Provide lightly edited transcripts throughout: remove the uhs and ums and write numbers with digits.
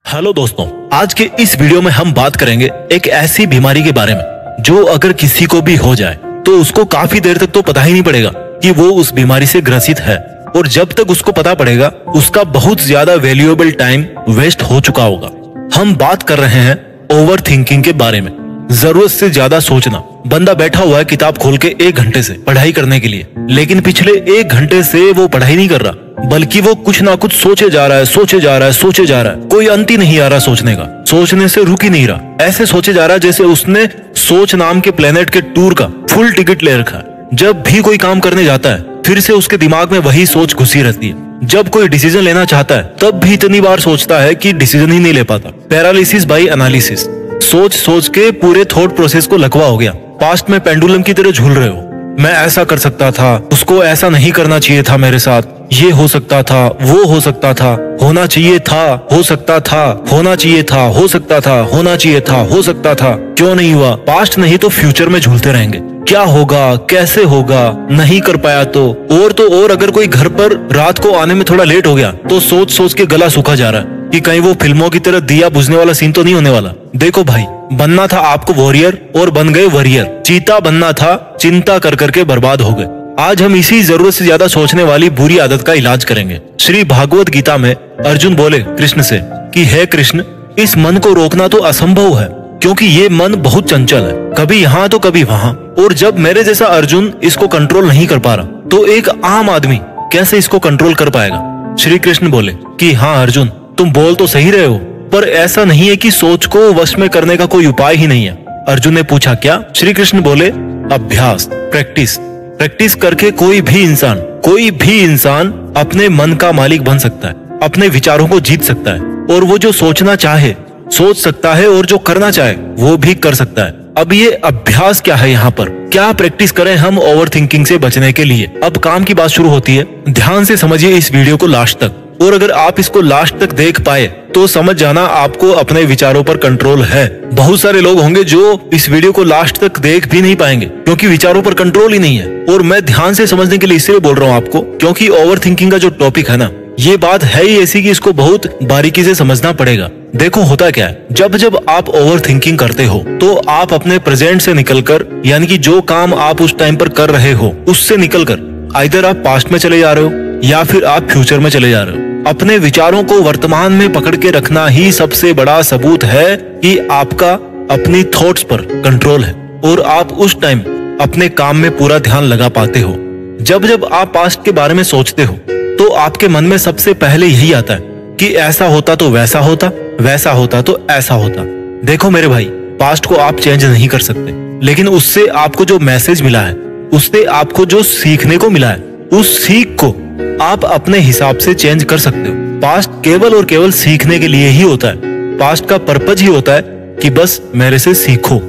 Hello दोस्तों, आज के इस वीडियो में हम बात करेंगे एक ऐसी बीमारी के बारे में जो अगर किसी को भी हो जाए तो उसको काफी देर तक तो पता ही नहीं पड़ेगा कि वो उस बीमारी से ग्रसित है, और जब तक उसको पता पड़ेगा उसका बहुत ज्यादा वैल्यूएबल टाइम वेस्ट हो चुका होगा। हम बात कर रहे हैं ओवर थिंकिंग के बारे में। जरूरत से ज्यादा सोचना। बंदा बैठा हुआ है किताब खोल के 1 घंटे से पढ़ाई करने के लिए, लेकिन पिछले 1 घंटे से वो पढ़ाई नहीं कर रहा, बल्कि वो कुछ ना कुछ सोचे जा रहा है, सोचे जा रहा है, सोचे जा रहा है। कोई अंत ही नहीं आ रहा सोचने का, सोचने से रुक ही नहीं रहा। ऐसे सोचे जा रहा है जैसे उसने सोच नाम के प्लेनेट के टूर का फुल टिकट ले रखा है। जब भी कोई काम करने जाता है फिर से उसके दिमाग में वही सोच घुसी रहती है। जब कोई डिसीजन लेना चाहता है तब भी इतनी बार सोचता है कि डिसीजन ही नहीं ले पाता। Paralysis by analysis. सोच सोच के पूरे थॉट प्रोसेस को लकवा हो गया। पास्ट में पेंडुलम की तरह झूल रहे हो। मैं ऐसा कर सकता था, उसको ऐसा नहीं करना चाहिए था मेरे साथ, ये हो सकता था, वो हो सकता था, होना चाहिए था, हो सकता था, होना चाहिए था, हो सकता था, होना चाहिए था, हो सकता था, क्यों नहीं हुआ। पास्ट नहीं तो फ्यूचर में झूलते रहेंगे। क्या होगा, कैसे होगा, नहीं कर पाया तो और अगर कोई घर पर रात को आने में थोड़ा लेट हो गया तो सोच सोच के गला सूखा जा रहा है कि कहीं वो फिल्मों की तरह दिया बुझने वाला सीन तो नहीं होने वाला। देखो भाई, बनना था आपको वॉरियर और बन गए वॉरियर। चीता बनना था, चिंता कर करके बर्बाद हो गए। आज हम इसी जरूरत से ज्यादा सोचने वाली बुरी आदत का इलाज करेंगे। श्री भागवत गीता में अर्जुन बोले कृष्ण से कि हे कृष्ण, इस मन को रोकना तो असंभव है, क्योंकि ये मन बहुत चंचल है, कभी यहाँ तो कभी वहाँ। और जब मेरे जैसा अर्जुन इसको कंट्रोल नहीं कर पा रहा तो एक आम आदमी कैसे इसको कंट्रोल कर पाएगा। श्री कृष्ण बोले कि हाँ अर्जुन, तुम बोल तो सही रहे हो, पर ऐसा नहीं है कि सोच को वश में करने का कोई उपाय ही नहीं है। अर्जुन ने पूछा क्या? श्री कृष्ण बोले अभ्यास, प्रैक्टिस करके कोई भी इंसान अपने मन का मालिक बन सकता है, अपने विचारों को जीत सकता है, और वो जो सोचना चाहे सोच सकता है, और जो करना चाहे वो भी कर सकता है। अब ये अभ्यास क्या है? यहाँ पर क्या प्रैक्टिस करें हम ओवर थिंकिंग से बचने के लिए? अब काम की बात शुरू होती है। ध्यान से समझिए इस वीडियो को लास्ट तक, और अगर आप इसको लास्ट तक देख पाए तो समझ जाना आपको अपने विचारों पर कंट्रोल है। बहुत सारे लोग होंगे जो इस वीडियो को लास्ट तक देख भी नहीं पाएंगे क्योंकि विचारों पर कंट्रोल ही नहीं है। और मैं ध्यान से समझने के लिए इसलिए बोल रहा हूँ आपको, क्योंकि ओवर थिंकिंग का जो टॉपिक है ना, ये बात है ही ऐसी कि इसको बहुत बारीकी से समझना पड़ेगा। देखो होता क्या है, जब आप ओवर थिंकिंग करते हो तो आप अपने प्रेजेंट से निकलकर, यानी कि जो काम आप उस टाइम पर कर रहे हो उससे निकलकर आइदर आप पास्ट में चले जा रहे हो या फिर आप फ्यूचर में चले जा रहे हो। अपने विचारों को वर्तमान में पकड़ के रखना ही सबसे बड़ा सबूत है कि आपका अपनी थॉट्स पर कंट्रोल है और आप उस टाइम अपने काम में पूरा ध्यान लगा पाते हो। जब आप पास्ट के बारे में सोचते हो तो आपके मन में सबसे पहले यही आता है कि ऐसा होता तो वैसा होता, वैसा होता तो ऐसा होता। देखो मेरे भाई, पास्ट को आप चेंज नहीं कर सकते, लेकिन उससे आपको जो मैसेज मिला है, उससे आपको जो सीखने को मिला है, उस सीख को आप अपने हिसाब से चेंज कर सकते हो। पास्ट केवल और केवल सीखने के लिए ही होता है। पास्ट का पर्पज ही होता है कि बस मेरे से सीखो।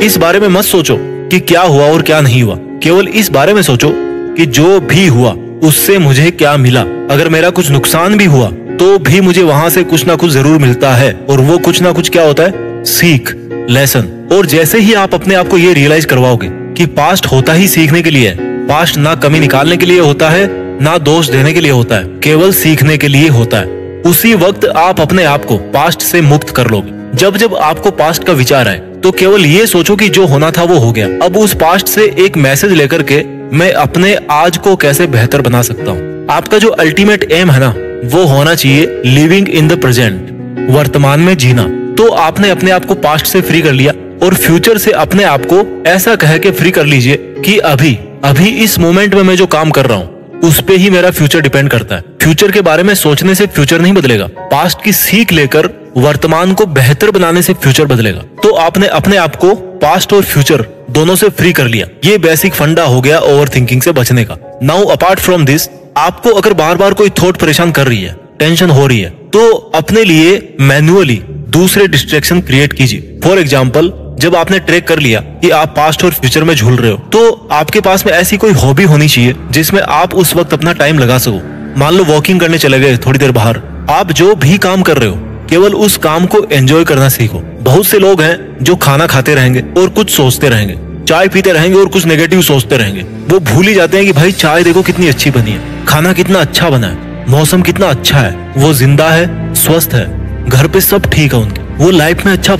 इस बारे में मत सोचो कि क्या हुआ और क्या नहीं हुआ, केवल इस बारे में सोचो कि जो भी हुआ उससे मुझे क्या मिला। अगर मेरा कुछ नुकसान भी हुआ तो भी मुझे वहां से कुछ ना कुछ जरूर मिलता है, और वो कुछ ना कुछ क्या होता है? सीख, लेसन। और जैसे ही आप अपने आप को ये रियलाइज करवाओगे कि पास्ट होता ही सीखने के लिए है, पास्ट ना कमी निकालने के लिए होता है ना दोष देने के लिए होता है, केवल सीखने के लिए होता है, उसी वक्त आप अपने आप को पास्ट से मुक्त कर लोगे। जब आपको पास्ट का विचार आए तो केवल ये सोचो कि जो होना था वो हो गया। अब उस पास्ट से एक मैसेज लेकर के मैं अपने आज को कैसे बेहतर बना सकता हूँ। आपका जो अल्टीमेट एम है ना, वो होना चाहिए लिविंग इन द प्रेजेंट, वर्तमान में जीना। तो आपने अपने आप को पास्ट से फ्री कर लिया, और फ्यूचर से अपने आप को ऐसा कह के फ्री कर लीजिए कि अभी इस मोमेंट में मैं जो काम कर रहा हूँ उस पे ही मेरा फ्यूचर डिपेंड करता है। फ्यूचर के बारे में सोचने से फ्यूचर नहीं बदलेगा, पास्ट की सीख लेकर वर्तमान को बेहतर बनाने से फ्यूचर बदलेगा। तो आपने अपने आप को पास्ट और फ्यूचर दोनों से फ्री कर लिया। ये बेसिक फंडा हो गया ओवर थिंकिंग से बचने का। नाउ अपार्ट फ्रॉम दिस, आपको अगर बार बार कोई थॉट परेशान कर रही है, टेंशन हो रही है, तो अपने लिए मैन्युअली दूसरे डिस्ट्रैक्शन क्रिएट कीजिए। फॉर एग्जाम्पल, जब आपने ट्रैक कर लिया कि आप पास्ट और फ्यूचर में झूल रहे हो, तो आपके पास में ऐसी कोई हॉबी होनी चाहिए जिसमें आप उस वक्त अपना टाइम लगा सको। मान लो वॉकिंग करने चले गए थोड़ी देर बाहर। आप जो भी काम कर रहे हो केवल उस काम को एंजॉय करना सीखो। बहुत से लोग हैं जो खाना खाते रहेंगे और कुछ सोचते रहेंगे, चाय पीते रहेंगे और कुछ नेगेटिव सोचते रहेंगे। वो भूल ही जाते हैं कि भाई चाय देखो कितनी अच्छी बनी है, खाना कितना अच्छा बना है, मौसम कितना अच्छा है, वो जिंदा है, स्वस्थ है, घर पे सब ठीक है उनके, वो लाइफ में अच्छा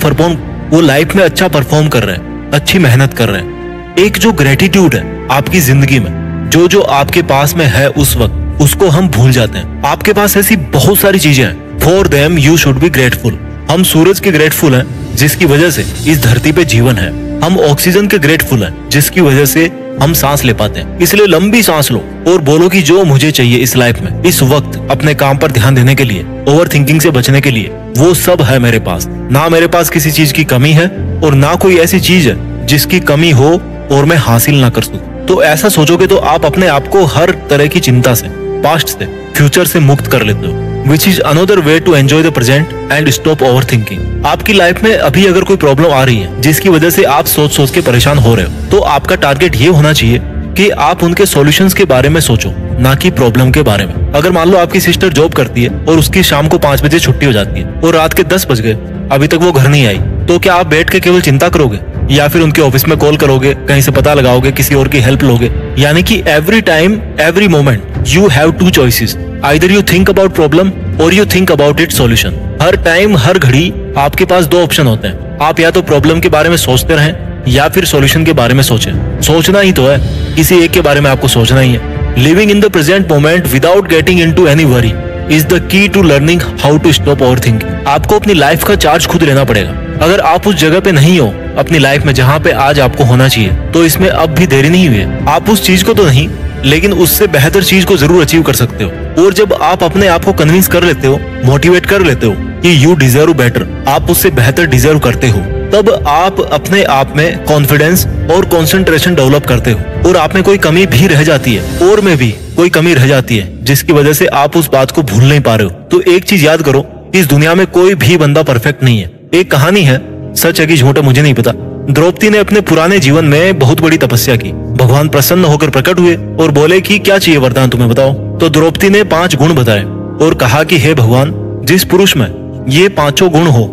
परफॉर्म कर रहे हैं, अच्छी मेहनत कर रहे हैं। एक जो ग्रेटिट्यूड है आपकी जिंदगी में, जो आपके पास में है उस वक्त, उसको हम भूल जाते हैं। आपके पास ऐसी बहुत सारी चीजें हैं, for them you should be grateful. हम सूरज के ग्रेटफुल हैं जिसकी वजह से इस धरती पे जीवन है। हम ऑक्सीजन के ग्रेटफुल हैं जिसकी वजह से हम सांस ले पाते हैं। इसलिए लंबी सांस लो और बोलो कि जो मुझे चाहिए इस लाइफ में, इस वक्त अपने काम पर ध्यान देने के लिए, ओवर थिंकिंग से बचने के लिए, वो सब है मेरे पास। ना मेरे पास किसी चीज की कमी है और ना कोई ऐसी चीज है जिसकी कमी हो और मैं हासिल ना कर सकूं। तो ऐसा सोचोगे तो आप अपने आप को हर तरह की चिंता से, पास्ट से, फ्यूचर से मुक्त कर लेते हो, which is another way to enjoy the present and stop overthinking. आपकी लाइफ में अभी अगर कोई प्रॉब्लम आ रही है जिसकी वजह से आप सोच सोच के परेशान हो रहे हो, तो आपका टारगेट ये होना चाहिए कि आप उनके सॉल्यूशंस के बारे में सोचो, ना कि प्रॉब्लम के बारे में। अगर मान लो आपकी सिस्टर जॉब करती है और उसकी शाम को 5 बजे छुट्टी हो जाती है और रात के 10 बज गए, अभी तक वो घर नहीं आई, तो क्या आप बैठ के केवल चिंता करोगे या फिर उनके ऑफिस में कॉल करोगे, कहीं से पता लगाओगे, किसी और की हेल्प लोगे? यानी कि every time, every moment you have two choices, either you think about problem और you think about it solution. हर टाइम, हर घड़ी आपके पास 2 ऑप्शन होते हैं। आप या तो प्रॉब्लम के बारे में सोचते रहें या फिर सॉल्यूशन के बारे में सोचें। सोचना ही तो है, किसी एक के बारे में आपको सोचना ही है। Living in the present moment without getting into any worry is the key to learning how to stop overthinking. आपको अपनी लाइफ का चार्ज खुद लेना पड़ेगा। अगर आप उस जगह पे नहीं हो अपनी लाइफ में जहाँ पे आज आपको होना चाहिए, तो इसमें अब भी देरी नहीं हुई है। आप उस चीज को तो नहीं, लेकिन उससे बेहतर चीज को जरूर अचीव कर सकते हो। और जब आप अपने आप को कन्विंस कर लेते हो, मोटिवेट कर लेते हो कि यू डिजर्व बेटर, आप उससे बेहतर डिजर्व करते हो, तब आप अपने आप में कॉन्फिडेंस और कंसंट्रेशन डेवलप करते हो। और आप में कोई कमी भी रह जाती है, और में भी कोई कमी रह जाती है जिसकी वजह से आप उस बात को भूल नहीं पा रहे हो। तो एक चीज याद करो, इस दुनिया में कोई भी बंदा परफेक्ट नहीं है। एक कहानी है, सच है कि झूठ है मुझे नहीं पता। द्रौपदी ने अपने पुराने जीवन में बहुत बड़ी तपस्या की। भगवान प्रसन्न होकर प्रकट हुए और बोले कि क्या चाहिए वरदान तुम्हें बताओ। तो द्रौपदी ने 5 गुण बताए और कहा कि हे भगवान, जिस पुरुष में ये 5 गुण हो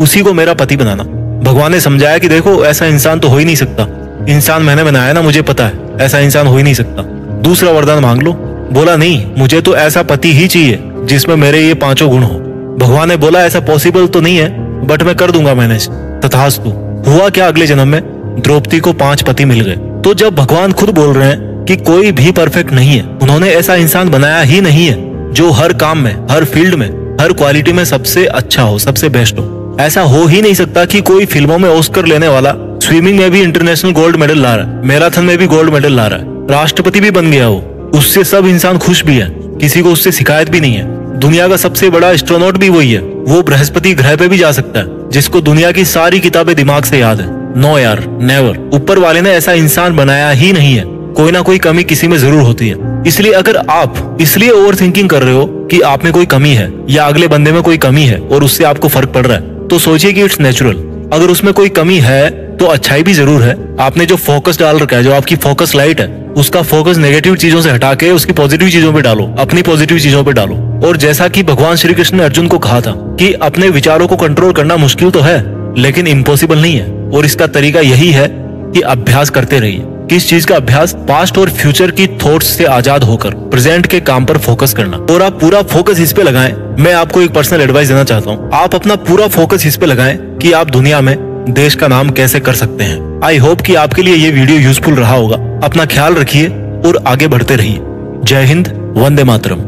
उसी को मेरा पति बनाना। भगवान ने समझाया कि देखो, ऐसा इंसान तो हो ही नहीं सकता। इंसान मैंने बनाया ना, मुझे पता है, ऐसा इंसान हो ही नहीं सकता। दूसरा वरदान मांग लो। बोला नहीं, मुझे तो ऐसा पति ही चाहिए जिसमें मेरे ये 5 गुण हो। भगवान ने बोला ऐसा पॉसिबल तो नहीं है, बट मैं कर दूंगा मैनेज। तथास्तु। हुआ क्या, अगले जन्म में द्रौपदी को 5 पति मिल गए। तो जब भगवान खुद बोल रहे हैं कि कोई भी परफेक्ट नहीं है, उन्होंने ऐसा इंसान बनाया ही नहीं है जो हर काम में, हर फील्ड में, हर क्वालिटी में सबसे अच्छा हो, सबसे बेस्ट हो। ऐसा हो ही नहीं सकता कि कोई फिल्मों में ऑस्कर लेने वाला स्विमिंग में भी इंटरनेशनल गोल्ड मेडल ला रहा है, मैराथन में भी गोल्ड मेडल ला रहा है, राष्ट्रपति भी बन गया हो, उससे सब इंसान खुश भी है, किसी को उससे शिकायत भी नहीं है। दुनिया का सबसे बड़ा एस्ट्रोनॉट भी वही है, वो बृहस्पति ग्रह पे भी जा सकता है, जिसको दुनिया की सारी किताबें दिमाग से याद है। नो यार, नेवर। ऊपर वाले ने ऐसा इंसान बनाया ही नहीं है। कोई ना कोई कमी किसी में जरूर होती है। इसलिए अगर आप इसलिए ओवर थिंकिंग कर रहे हो कि आप में कोई कमी है या अगले बंदे में कोई कमी है और उससे आपको फर्क पड़ रहा है, तो सोचिए कि इट्स नेचुरल। अगर उसमें कोई कमी है तो अच्छाई भी जरूर है। आपने जो फोकस डाल रखा है, जो आपकी फोकस लाइट है, उसका फोकस नेगेटिव चीजों से हटा के उसकी पॉजिटिव चीजों पे डालो, अपनी पॉजिटिव चीजों पे डालो। और जैसा कि भगवान श्री कृष्ण ने अर्जुन को कहा था कि अपने विचारों को कंट्रोल करना मुश्किल तो है, लेकिन इम्पॉसिबल नहीं है। और इसका तरीका यही है कि अभ्यास करते रहिए। किस चीज का अभ्यास? पास्ट और फ्यूचर की थॉट्स से आजाद होकर प्रेजेंट के काम पर फोकस करना। और आप पूरा फोकस इस पे लगाएं। मैं आपको एक पर्सनल एडवाइस देना चाहता हूँ, आप अपना पूरा फोकस इस पे लगाएं कि आप दुनिया में देश का नाम कैसे कर सकते हैं। आई होप कि आपके लिए ये वीडियो यूजफुल रहा होगा। अपना ख्याल रखिए और आगे बढ़ते रहिए। जय हिंद, वंदे मातरम।